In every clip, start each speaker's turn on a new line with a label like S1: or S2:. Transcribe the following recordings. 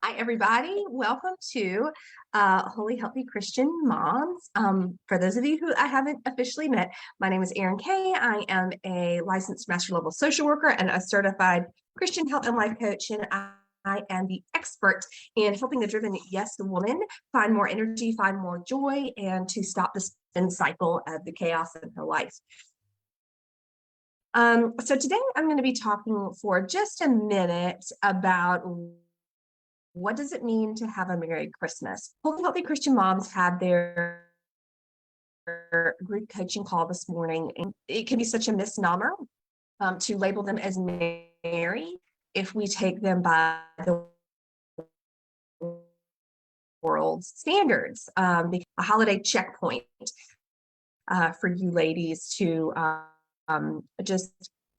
S1: Hi, everybody. Welcome to Holy Healthy Christian Moms. For those of you who I haven't officially met, my name is Erin Kay. I am a licensed master level social worker and a certified Christian health and life coach. And I am the expert in helping the driven yes woman find more energy, find more joy, and to stop the spin cycle of the chaos in her life. So today I'm going to be talking for just a minute about what does it mean to have a Merry Christmas? Holy Healthy Christian Moms had their group coaching call this morning, and it can be such a misnomer to label them as merry if we take them by the world's standards. A holiday checkpoint for you ladies to just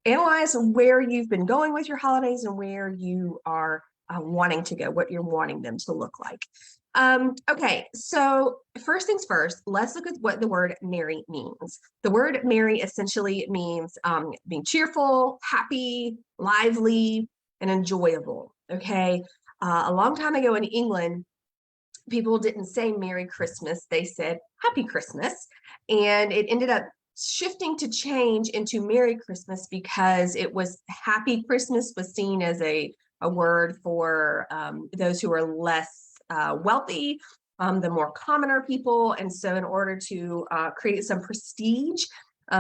S1: analyze where you've been going with your holidays and where you are wanting to go, what you're wanting them to look like. Okay, so first things first, let's look at what the word merry means. The word merry essentially means being cheerful, happy, lively, and enjoyable. Okay, a long time ago in England, people didn't say Merry Christmas, they said Happy Christmas. And it ended up shifting to change into Merry Christmas because it was Happy Christmas was seen as a word for those who are less wealthy, the more commoner people. And so in order to create some prestige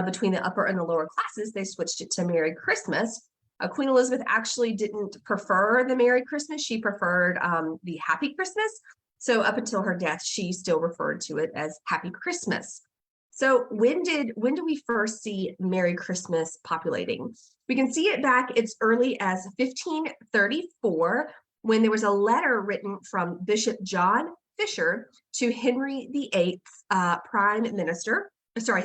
S1: between the upper and the lower classes, they switched it to Merry Christmas. Queen Elizabeth actually didn't prefer the Merry Christmas. She preferred the Happy Christmas. So up until her death, she still referred to it as Happy Christmas. So when do we first see Merry Christmas populating? We can see it back as early as 1534, when there was a letter written from Bishop John Fisher to Henry VIII's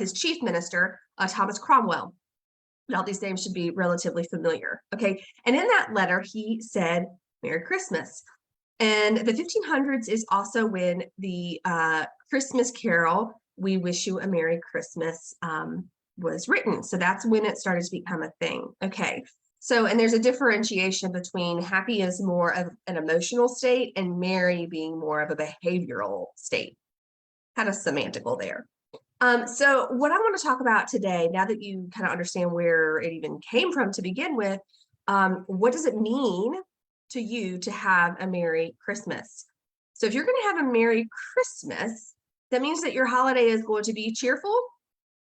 S1: his chief minister, Thomas Cromwell. All these names should be relatively familiar. Okay, and in that letter, he said, Merry Christmas. And the 1500s is also when the Christmas Carol, We Wish You a Merry Christmas, was written. So that's when it started to become a thing. Okay, so, and there's a differentiation between happy is more of an emotional state and merry being more of a behavioral state. Kind of semantical there. So what I want to talk about today, now that you kind of understand where it even came from to begin with, what does it mean to you to have a Merry Christmas? So if you're going to have a Merry Christmas, that means that your holiday is going to be cheerful,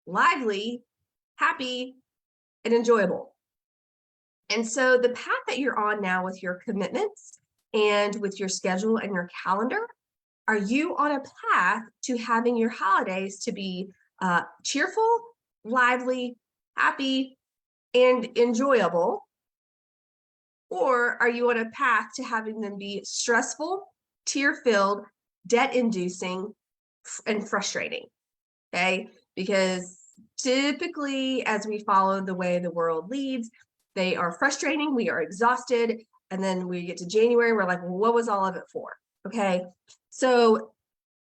S1: lively, happy, and enjoyable. And so the path that you're on now with your commitments and with your schedule and your calendar, are you on a path to having your holidays to be cheerful, lively, happy, and enjoyable? Or are you on a path to having them be stressful, tear-filled, debt-inducing, and frustrating? Okay, because typically as we follow the way the world leads, they are frustrating, we are exhausted, and then we get to January, we're like, well, what was all of it for? Okay, so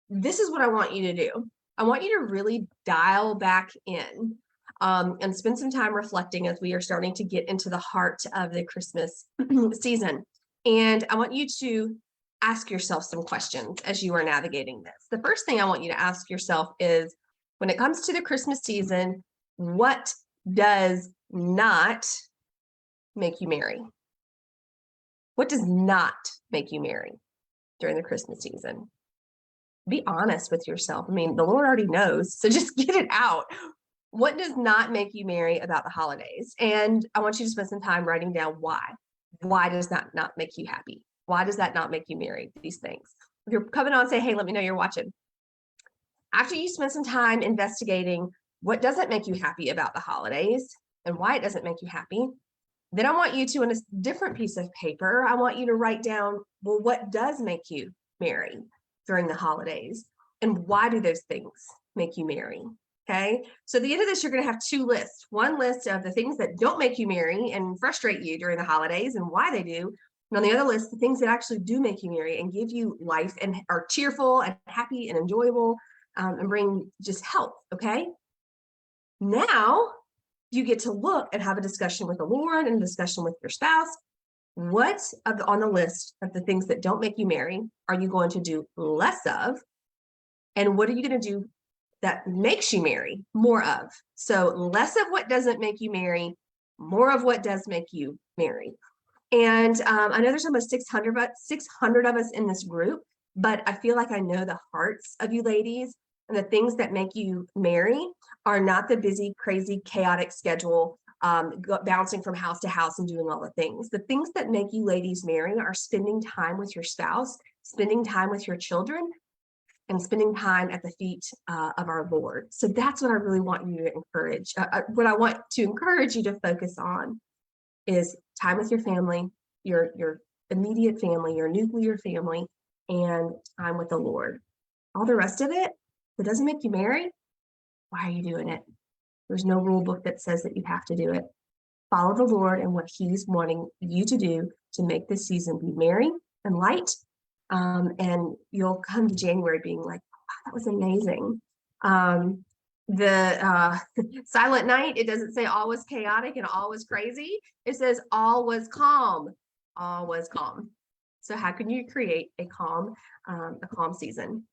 S1: this is what I want you to do. I want you to really dial back in and spend some time reflecting as we are starting to get into the heart of the Christmas season. And I want you to ask yourself some questions as you are navigating this. The first thing I want you to ask yourself is, when it comes to the Christmas season, what does not make you merry? What does not make you merry during the Christmas season? Be honest with yourself. I mean, the Lord already knows, so just get it out. What does not make you merry about the holidays? And I want you to spend some time writing down why. Why does that not make you happy? Why does that not make you merry? These things. If you're coming on, say, hey, let me know you're watching. After you spend some time investigating what doesn't make you happy about the holidays and why it doesn't make you happy, then I want you to, on a different piece of paper, I want you to write down, well, what does make you merry during the holidays? And why do those things make you merry? Okay, so at the end of this, you're going to have two lists. One list of the things that don't make you merry and frustrate you during the holidays and why they do. And on the other list, the things that actually do make you merry and give you life and are cheerful and happy and enjoyable and bring just health. Okay, now you get to look and have a discussion with the Lord and a discussion with your spouse What on the list of the things that don't make you merry are you going to do less of? And what are you going to do that makes you merry more of? So less of what doesn't make you merry, more of what does make you merry. And I know there's almost 600 of us in this group, but I feel like I know the hearts of you ladies, and the things that make you merry are not the busy, crazy, chaotic schedule, bouncing from house to house and doing all the things. The things that make you ladies merry are spending time with your spouse, spending time with your children, and spending time at the feet of our Lord. So that's what I really want you to encourage. What I want to encourage you to focus on is time with your family, your immediate family, your nuclear family, and time with the Lord. All the rest of it, if it doesn't make you merry, why are you doing it? There's no rule book that says that you have to do it. Follow the Lord and what He's wanting you to do to make this season be merry and light. And you'll come to January being like, wow, that was amazing. The Silent Night, it doesn't say all was chaotic and all was crazy. It says all was calm. All was calm. So how can you create a calm season?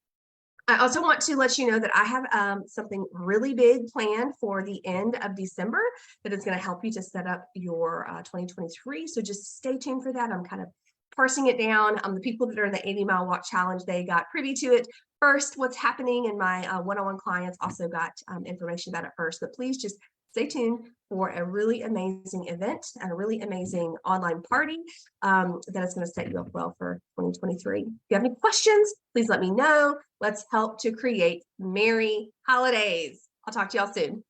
S1: I also want to let you know that I have something really big planned for the end of December that is going to help you to set up your 2023. So just stay tuned for that. I'm kind of parsing it down. The people that are in the 80-mile walk challenge, they got privy to it first. What's happening, and my one-on-one clients also got information about it first. But please just stay tuned for a really amazing event and a really amazing online party that is going to set you up well for 2023. If you have any questions, please let me know. Let's help to create merry holidays. I'll talk to y'all soon.